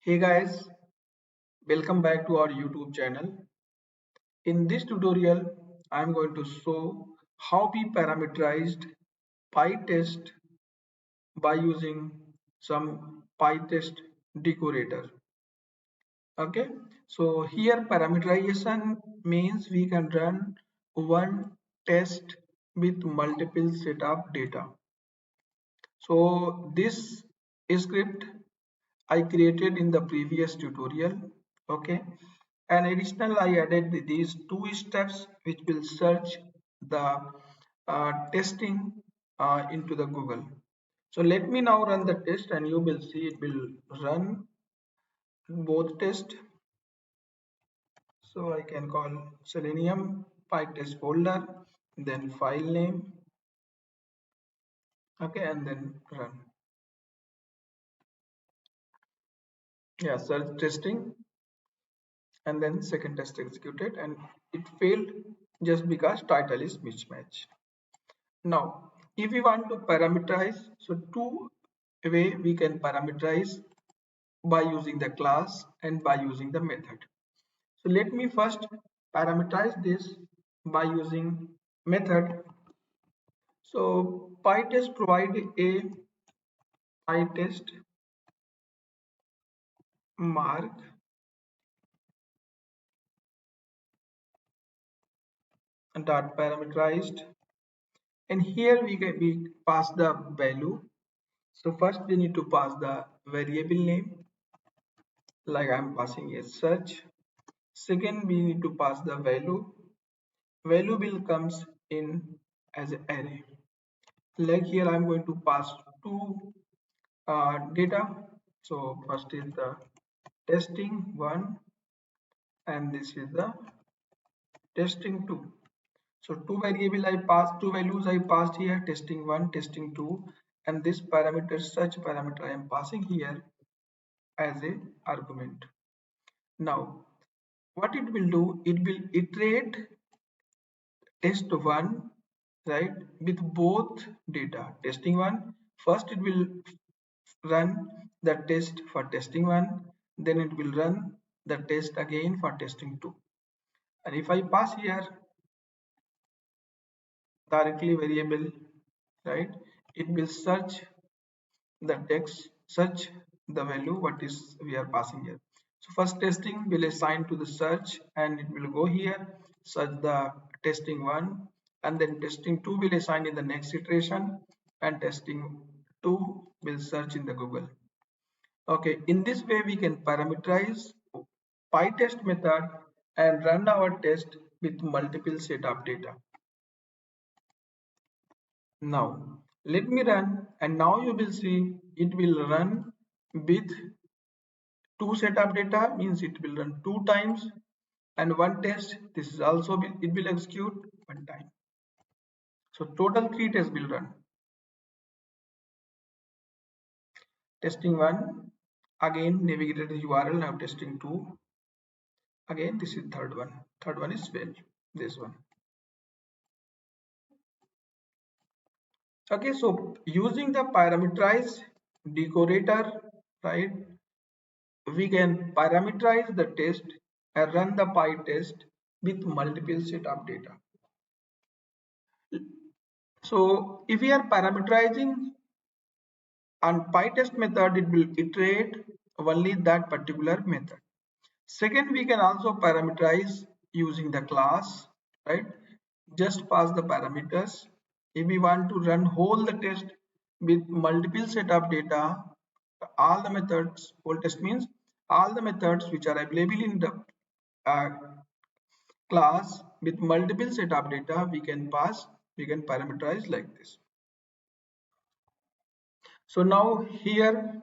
Hey guys, welcome back to our YouTube channel. In this tutorial, I am going to show how we parameterized PyTest by using some PyTest decorator. Okay, so here parameterization means we can run one test with multiple set of data. So this script I created in the previous tutorial. Okay, and additional I added these two steps which will search the testing into the Google. So let me now run the test and you will see it will run both tests. So I can call Selenium PyTest folder, then file name, okay, and then run. Yeah, search testing, and then second test executed and it failed just because title is mismatch. Now if we want to parameterize, so two way we can parameterize: by using the class and by using the method. So let me first parameterize this by using method. So PyTest provide a PyTest mark dot parameterized, and here we pass the value. So first we need to pass the variable name, like I'm passing a search. Second, we need to pass the value. Value will comes in as an array. Like here I'm going to pass two data. So first is the testing one and this is the testing two. So two variable I passed, two values I passed here, testing one, testing two, and this parameter search parameter I am passing here as a argument. Now what it will do, it will iterate test one, right, with both data. Testing one, first it will run the test for testing one, then it will run the test again for testing two. And if I pass here directly variable, right, it will search the text, search the value what is we are passing here. So first testing will assign to the search and it will go here, search the testing one, and then testing two will assign in the next iteration, and testing two will search in the Google. Okay, in this way we can parameterize PyTest method and run our test with multiple set of data. Now let me run, and now you will see it will run with two set of data, means it will run two times, and one test, this is also it will execute one time. So total three tests will run. Testing one, again navigated the URL, now testing two, again this is third one is failed, this one. Okay, so using the parameterize decorator, right, we can parameterize the test and run the PyTest with multiple set of data. So if we are parameterizing on PyTest method, it will iterate only that particular method. Second, we can also parameterize using the class, right? Just pass the parameters. If we want to run whole the test with multiple set of data, all the methods, whole test means all the methods which are available in the uh, class with multiple set of data, we can pass, we can parameterize like this. So now here,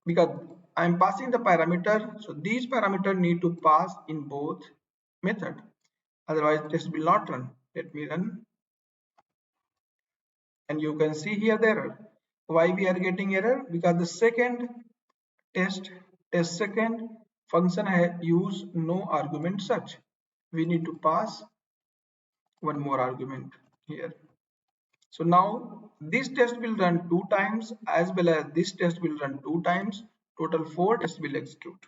because I'm passing the parameter, so these parameters need to pass in both method, otherwise test will not run. Let me run, and you can see here the error. Why we are getting error? Because the second test second function use no argument search. We need to pass one more argument here. So now this test will run two times, as well as this test will run two times. Total 4 tests will execute.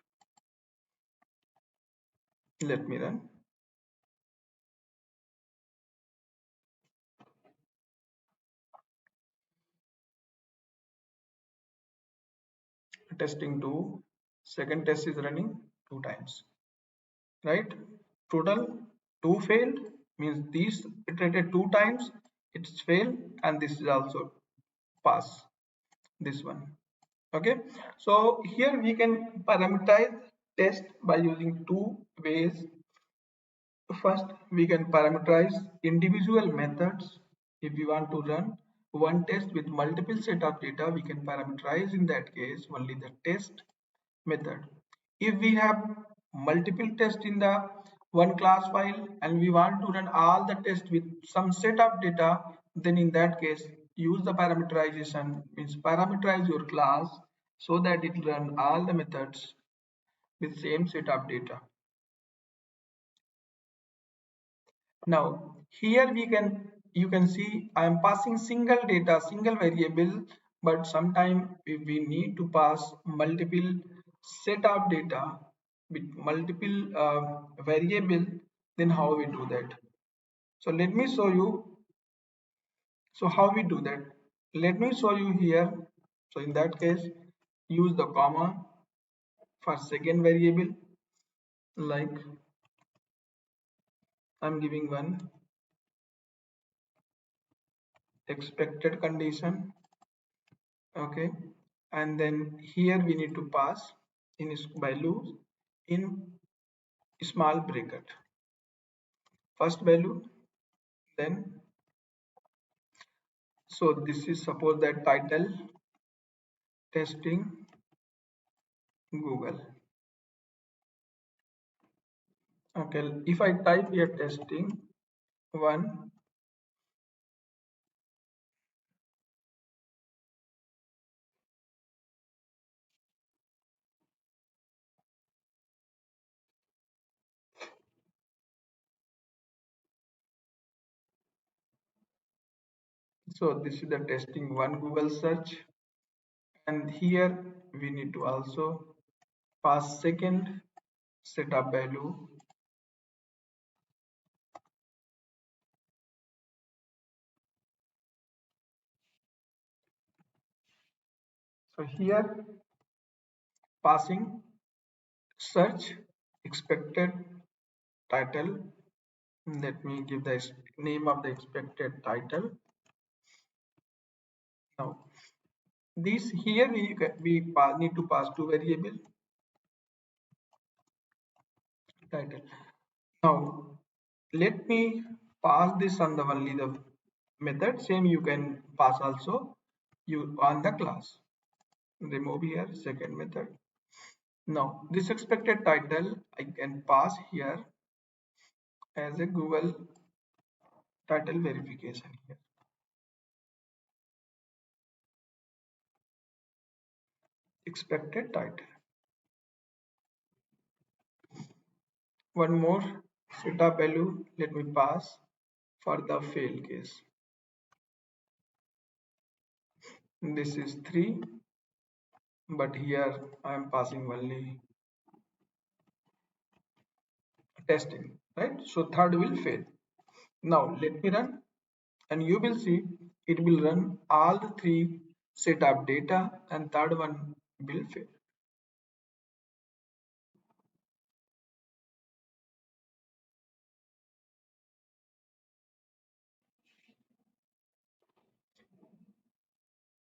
Let me run. Testing 2. Second test is running 2 times. Right? Total 2 failed, means these iterated 2 times, it's failed, and this is also pass, this one. Okay, so here we can parameterize test by using two ways. First, we can parameterize individual methods. If we want to run one test with multiple set of data, we can parameterize in that case only the test method. If we have multiple tests in the one class file and we want to run all the tests with some set of data, then in that case use the parameterization, means parameterize your class so that it run all the methods with same set of data. Now here you can see I am passing single data, single variable, but sometime if we need to pass multiple set of data with multiple variable, then how we do that? So let me show you. So how we do that? Let me show you here. So in that case, use the comma for second variable, like I'm giving one expected condition. Okay, and then here we need to pass in value in small bracket, first value, then so this is suppose that title testing Google. Okay, if I type here testing one, so this is the testing one Google search, and here we need to also pass second setup value. So here passing search expected title. Let me give the name of the expected title. Now this here we need to pass two variable title. Now let me pass this on the only the method. Same you can pass also you on the class. Remove here second method. Now this expected title I can pass here as a Google title verification here. Expected title. One more setup value let me pass for the fail case. This is 3, but here I am passing only testing, right? So third will fail. Now let me run and you will see it will run all the 3 set of data and third one will fail.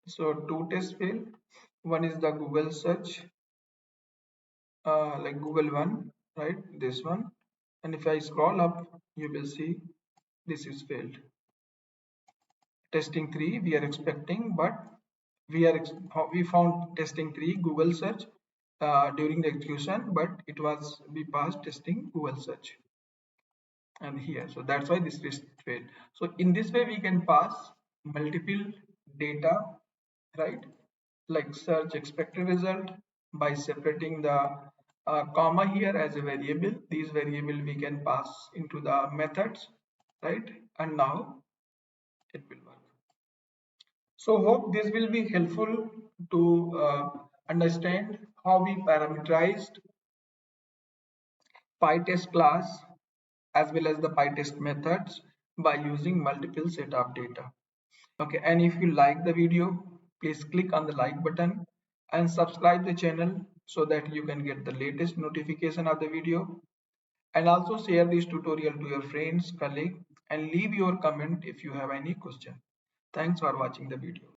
So 2 tests fail. One is the Google search, like Google one, right? This one. And if I scroll up, you will see this is failed. Testing 3 we are expecting, but we found testing 3 Google search during the execution, but it was we passed testing Google search and here, so that's why this is failed. So in this way we can pass multiple data, right? Like search expected result by separating the comma here as a variable. These variable we can pass into the methods, right? And now it will work. So hope this will be helpful to understand how we parameterized PyTest class as well as the PyTest methods by using multiple set of data. Okay, and if you like the video, please click on the like button and subscribe the channel so that you can get the latest notification of the video. And also share this tutorial to your friends, colleagues, and leave your comment if you have any question. Thanks for watching the video.